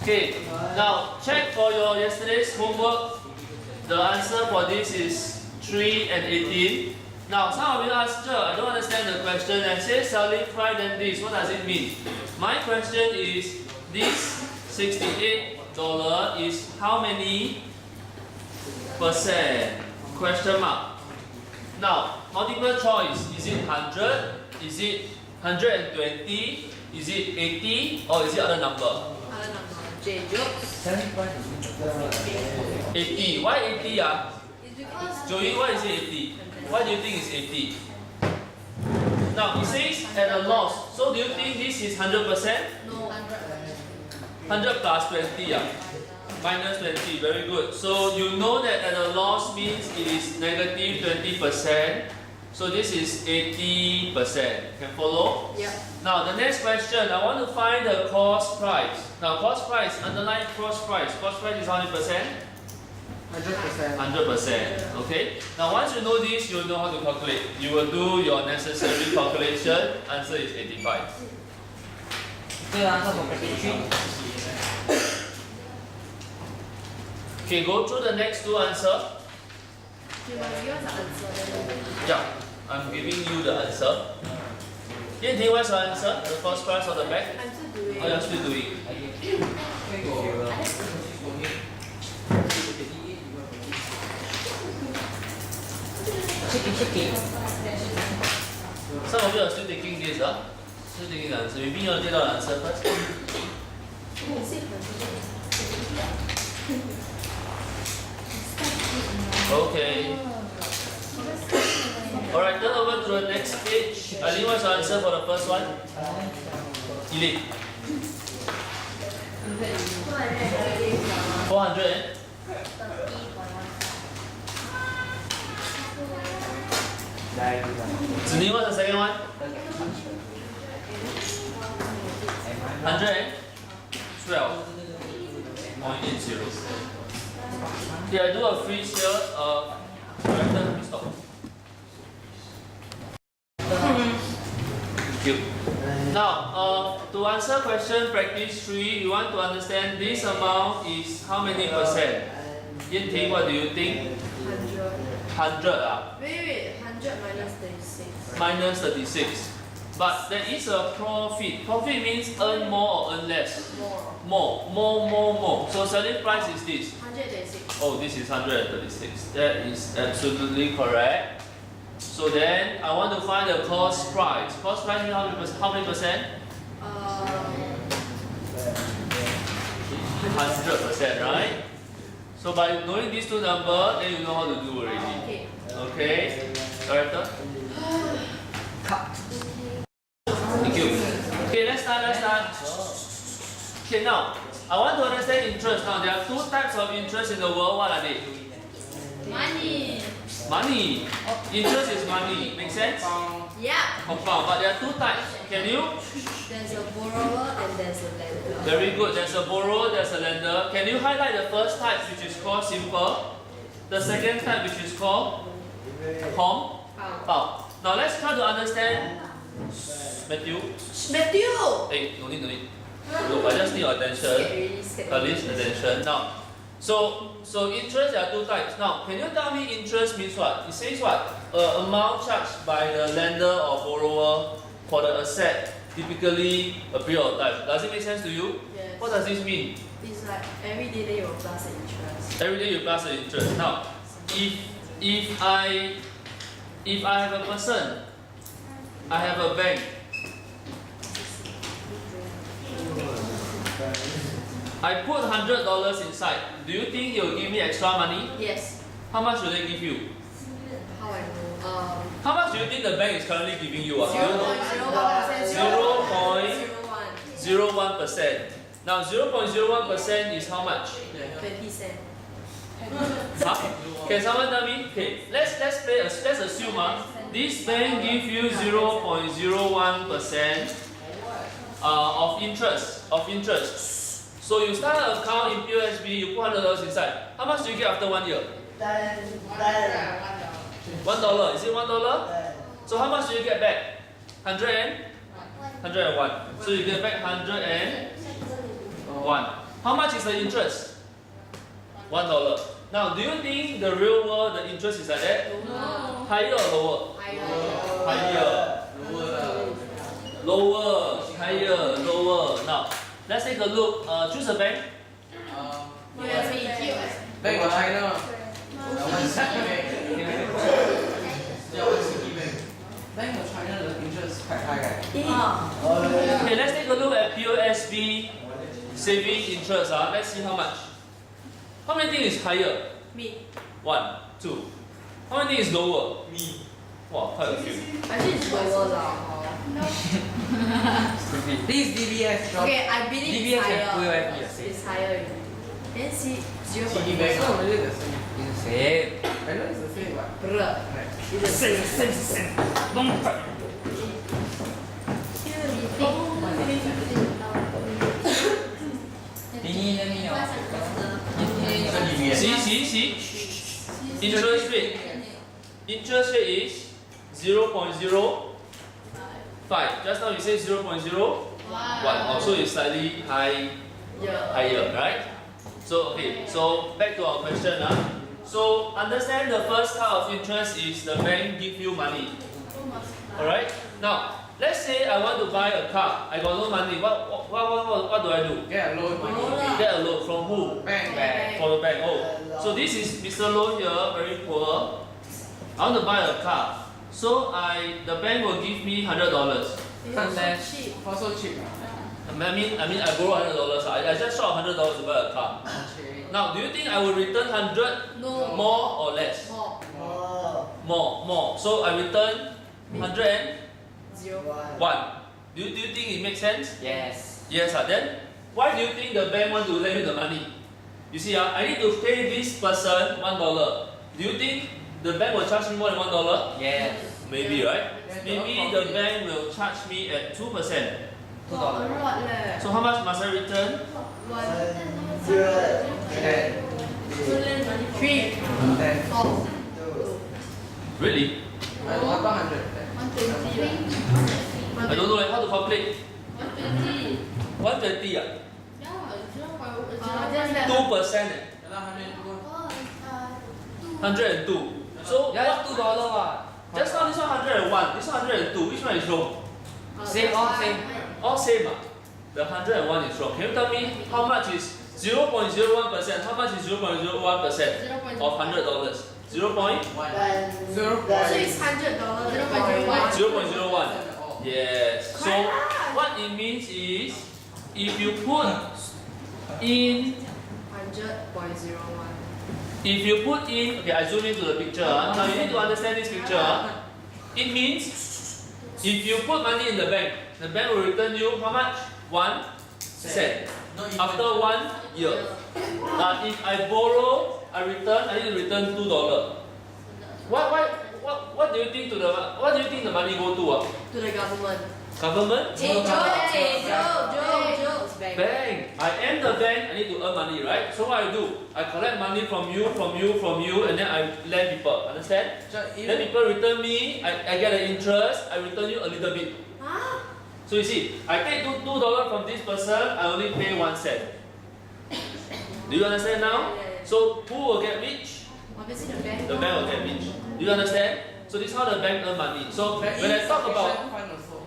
Okay, now check for your yesterday's homework. The answer for this is 3 and 18. Now, some of you ask, I don't understand the question. I say selling price then this. What does it mean? My question is, this $68 is how many percent? Question mark. Now, multiple choice. Is it 100? Is it 120? Is it 80? Or is it other number? Other number. J. Jokes. 80. Why 80? It's because Joey, why is it 80? Why do you think it's 80? Now, it says at a loss. So, do you think this is 100%? no 100 plus 20, minus 20, very good. So, you know that at a loss means it is negative 20%. So, this is 80%. Can follow? Yeah. Now, the next question, I want to find the cost price. Now, cost price, underline cost price. Cost price is how many percent? 100%. 100%. Okay. Now, once you know this, you will know how to calculate. You will do your necessary calculation. Answer is 85. The answer for bracket 3. Okay, go through the next two answers. You must give us the answer. Yeah, I'm giving you the answer. Yan-Ting, what's your answer? The first price of the back? I'm still doing. Oh, you're still doing. Chicken. Some of you are still taking this, Still taking the answer. Maybe you want to take out the answer first. Is it 100? Okay. Alright, turn over to the next page. Ali, what's your answer for the first one? Elite. 400. Zini, what's the second one? 112.80. Okay, I do a freeze here. Director, please stop. Thank you. Now, to answer question practice 3, you want to understand this amount is how many percent? Yan-Ting, what do you think? 100. 100 Wait, 100 minus 36. minus 36. But there is a profit. Profit means earn more or earn less. More. So selling price is this. 136. Oh, this is 136. That is absolutely correct. So then I want to find the cost price. Cost price means how many percent? 100%, right? So by knowing these two numbers, then you know how to do already. Okay. Okay? Director? Thank you. Okay, let's start. Okay, now, I want to understand interest. Now, there are two types of interest in the world. What are they? Money. Money. Interest is money. Make sense? Yeah. Compound. But there are two types. Can you? There's a borrower and there's a lender. Very good. There's a borrower, there's a lender. Can you highlight the first type, which is called simple? The second type, which is called compound. Now, let's try to understand. Matthew? Hey, no need. Look, I just need your attention. At least attention. Now, so interest, there are two types. Now, can you tell me interest means what? It says what? Amount charged by the lender or borrower for the asset, typically a period of time. Does it make sense to you? Yes. What does this mean? It's like every day they will plus the interest. Every day you plus the interest. Now, if I have a person, I have a bank. I put $100 inside. Do you think he will give me extra money? Yes. How much will they give you? How I know? How much do you think the bank is currently giving you? 0.01%. Now 0.01% is how much? 20 cents. Huh? Can someone tell me? Okay, let's assume this bank give you 0.01% of interest. So you start an account in POSB, you put $100 inside. How much do you get after 1 year? $1. Is it $1? So how much do you get back? 101. So you get back 101. 1. How much is the interest? $1. Now, do you think the real world the interest is like that? No. Higher or lower? Higher. Lower. Higher. Lower. Now, let's take a look. Choose a bank. Bank of China. Bank of China, the interest is quite high, right? Okay, let's take a look at POSB saving interest. Let's see how much. How many think is higher? Me. 1, 2. How many think is lower? Me. Wow, quite a few. I think it's lower lah. This is DBS job. Okay, I believe DBS it's and higher. POSB are same. It's higher already. Then see, 0.5. It's not really the same. It's the same. I know it's the same, but Bruh. right. It's the same. Let me know. See. Interest rate. Interest rate is 0.05. Just now you say 0.01. Also it's slightly higher, right? So okay, so back to our question. So understand the first type of interest is the bank give you money. Alright? Now, let's say I want to buy a car. I got no money. What do I do? Get a loan money. Get a loan from who? Bank. From the bank. Oh, so this is Mr. Low here, very poor. I want to buy a car. So the bank will give me $100. Cheap. For so cheap. I mean I borrow $100. I just short $100 to buy a car. Now, do you think I will return 100 No. more or less? More. More. So I return 101. 0. Do you think it makes sense? Yes. Yes. Then why do you think the bank want to lend you the money? You see, I need to pay this person $1. Do you think the bank will charge me more than $1? Yes. Maybe, right? Yes. Maybe the bank will charge me at 2%. $2. A lot leh. So how much must I return? 3. 10. 4. Really? I don't have 100. I don't know how to calculate. 120 Just that. 2%. 102. So Yeah, what? it's $2 what? Just now this one 101. This one 102. Which one is wrong? Same, all same. All same. The 101 is wrong. Can you tell me how much is 0.01%? How much is 0.01% of $100? 0.01. 0.01. Yes. So what it means is if you put in 100.01. okay, I zoom into the picture. Now you need to understand this picture. It means if you put money in the bank will return you how much? 1 cent after 1 year. Now if I borrow, I need to return $2. What do you think the money go to? To the government. Government? Joe. Bank. I am the bank, I need to earn money, right? So what I do? I collect money from you, and then I lend people. Understand? Then people return me, I get an interest, I return you a little bit. So you see, I take $2 from this person, I only pay 1 cent. Do you understand now? So who will get rich? Obviously the bank. The bank will get rich. Do you understand? So this is how the bank earn money. So when I talk about fund also,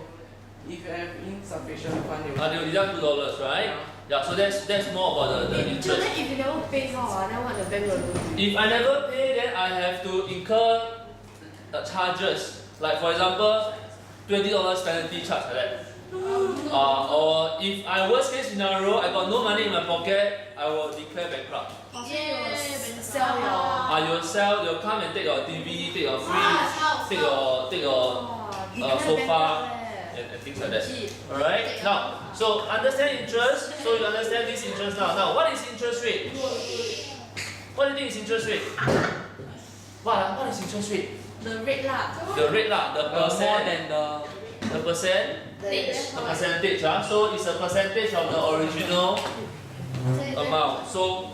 if you have insufficient fund, they they will deduct $2, right? Yeah, so that's more about the interest. Then if you never pay how, then what the bank will do? If I never pay, then I have to incur charges. Like for example, $20 penalty charge like that. Or if worst case scenario, I got no money in my pocket, I will declare bankrupt. Sell your. You will sell, they'll come and take your TV, take your fridge, take your sofa, and things like that. Alright? Now, so understand interest, so you understand this interest now. Now, what is interest rate? What do you think is interest rate? What is interest rate? The rate lah. The rate lah, the More percent, than the the percentage. So it's a percentage of the original amount. So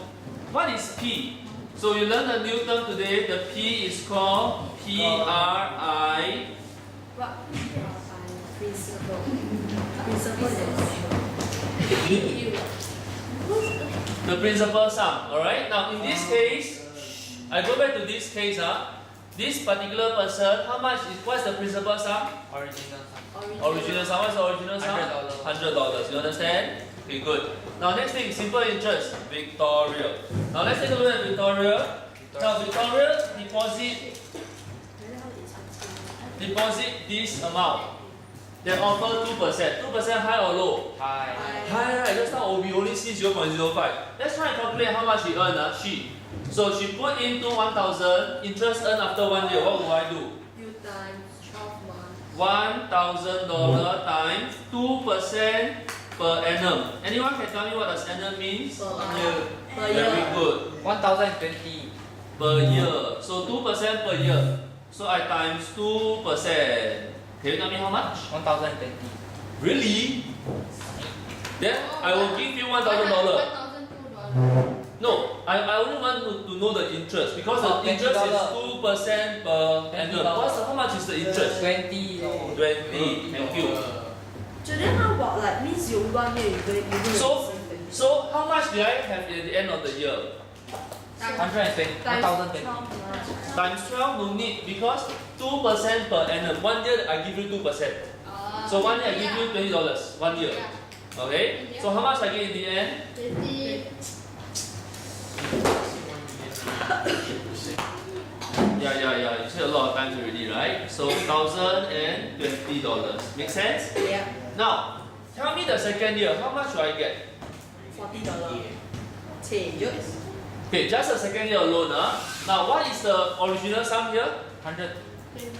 what is P? So you learn a new term today. The P is called PRI. What? Principle. Principle is The principal sum. Alright? Now in this case, I go back to this case. This particular person, how much is what's the principal sum? Original sum. Original sum. What's the original sum? $100. You understand? Okay, good. Now next thing, simple interest, Victoria. Now let's take a look at Victoria. Now Victoria deposit this amount. They offer 2%. 2% high or low? High. High, right? Just now we only see 0.05. Let's try and calculate how much she earned. So she put into 1,000, interest earned after 1 year. What will I do? You times 12 months. $1,000 times 2% per annum. Anyone can tell me what does annum means? Per Very year. good. 1020. Per year. So 2% per year. So I times 2%. Can you tell me how much? 1020. Really? Then I will give you $1,000. $1,002. No, I only want to know the interest because the interest is 2% per annum. How much is the interest? 20. 20. Thank you. So then how about like means you 1 year you don't So how much do I have at the end of the year? 120. 1020. Times 12 no need because 2% per annum. 1 year I give you 2%. So 1 year I give you $20. 1 year. Okay? So how much I get in the end? 20. Yeah. You said a lot of times already, right? So $1,020. Make sense? Yeah. Now, tell me the second year, how much should I get? $40. Changes. Okay, just the second year alone. Now, what is the original sum here? 100.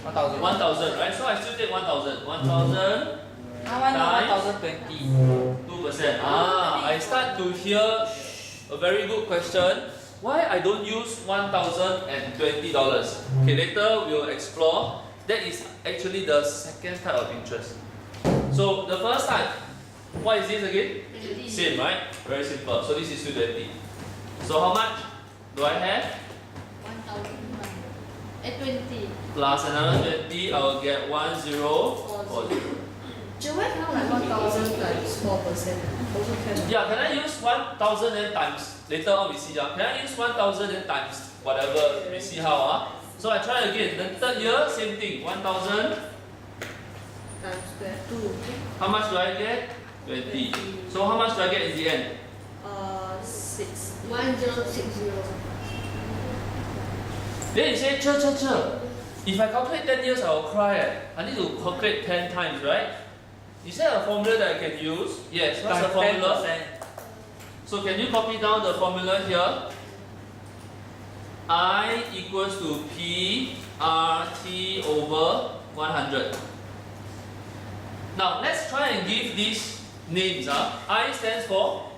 1000. 1,000, right? So I still take 1,000. 1,000 1020. 2%. I start to hear a very good question. Why I don't use $1,020? Okay, later we will explore. That is actually the second type of interest. So the first type, what is this again? Same, right? Very simple. So this is 220. So how much do I have? 20. Plus another 20, I will get 1040. So why cannot like 1,000 times 4%? Also can. Yeah, can I use 1,000 then times? Later on we see. Can I use 1,000 then times whatever? We see how. So I try again. The third year, same thing. 1,000. Times 2. How much do I get? 20. So how much do I get in the end? 1060. Then you say, If I calculate 10 years, I will cry. I need to calculate 10 times, right? Is there a formula that I can use? Yes. What's the formula? 10%. So can you copy down the formula here? I equals to P RT over 100. Now let's try and give these names. I stands for?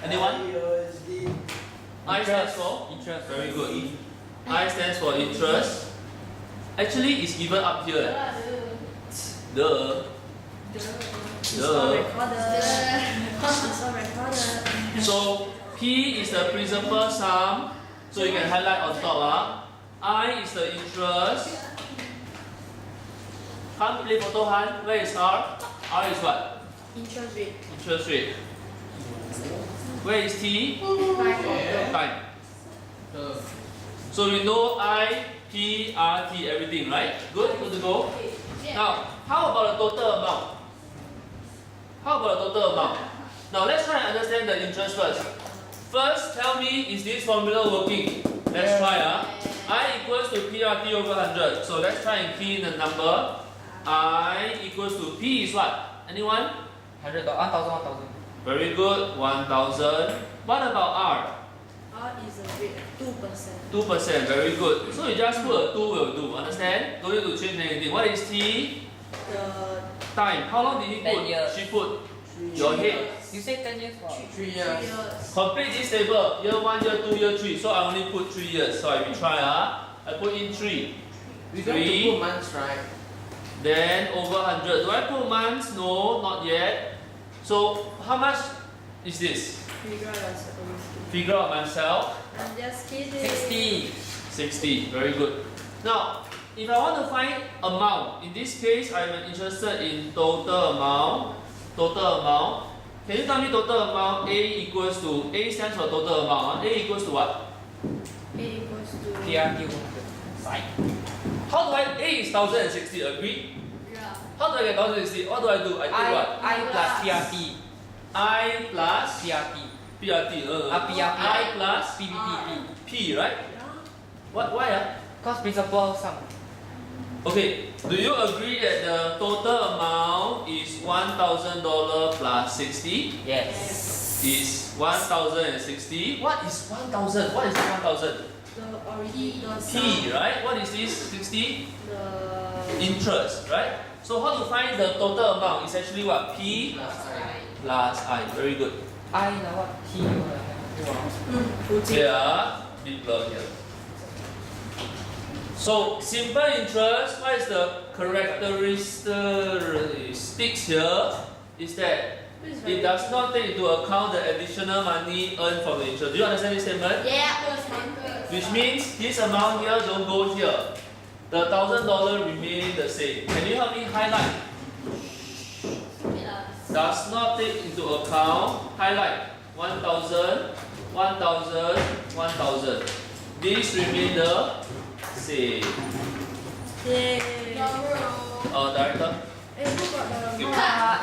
Anyone? I stands for? Interest. Very good. I stands for interest. Actually, it's given up here. Duh. It's all recorded. It's all recorded. So P is the principal sum. So you can highlight on top. I is the interest. Han, play photo Han. Where is R? R is what? Interest rate. Interest rate. Where is T? Time. So we know I, P, R, T, everything, right? Good? Good to go? Now, how about the total amount? Now let's try and understand the interest first. First, tell me, is this formula working? Let's try. I equals to PRT over 100. So let's try and key in the number. I equals to P is what? Anyone? 100. 1000. Very good. 1,000. What about R? R is a rate 2%. 2%. Very good. So you just put a 2 will do. Understand? Don't need to change anything. What is T? The Time. How long did he 10 put? years. She put your head. You say 10 years for? 3 3 years. years. Complete this table. Year 1, year 2, year 3. So I only put 3 years. So I retry. I put in 3. We don't have to 3. put months, right? Then over 100. Do I put months? No, not yet. So how much is this? Figure out yourself. Figure out myself. I'm just kidding. 60. 60. Very good. Now, if I want to find amount, in this case, I'm interested in total amount. Can you tell me total amount? A equals to A stands for total amount. A equals to what? A equals to. PRT 100. Sine. How do I? A is 1060. Agree? Yeah. How do I get 1060? What do I do? I take what? I plus PRT. I plus PRT. PRT. PRT. I plus PPP. P, right? What? Why? Cause principal sum. Okay. Do you agree that the total amount is $1,000 plus 60? Yes. Is 1,060. What is 1,000? What is 1,000? The original. P, right? What is this? 60? The. Interest, right? So how to find the total amount? It's actually what? P plus I. Very good. I là what? T là Yeah, big blur here. So simple interest, what is the characteristics here? Is that it does not take into account the additional money earned from the interest. Do you understand this statement? Yeah. Which means this amount here don't go here. The $1,000 remain the same. Can you help me highlight? Does not take into account, highlight 1,000, 1,000, 1,000. These remain the same. Yeah. Director? Eh, who got the You. mark?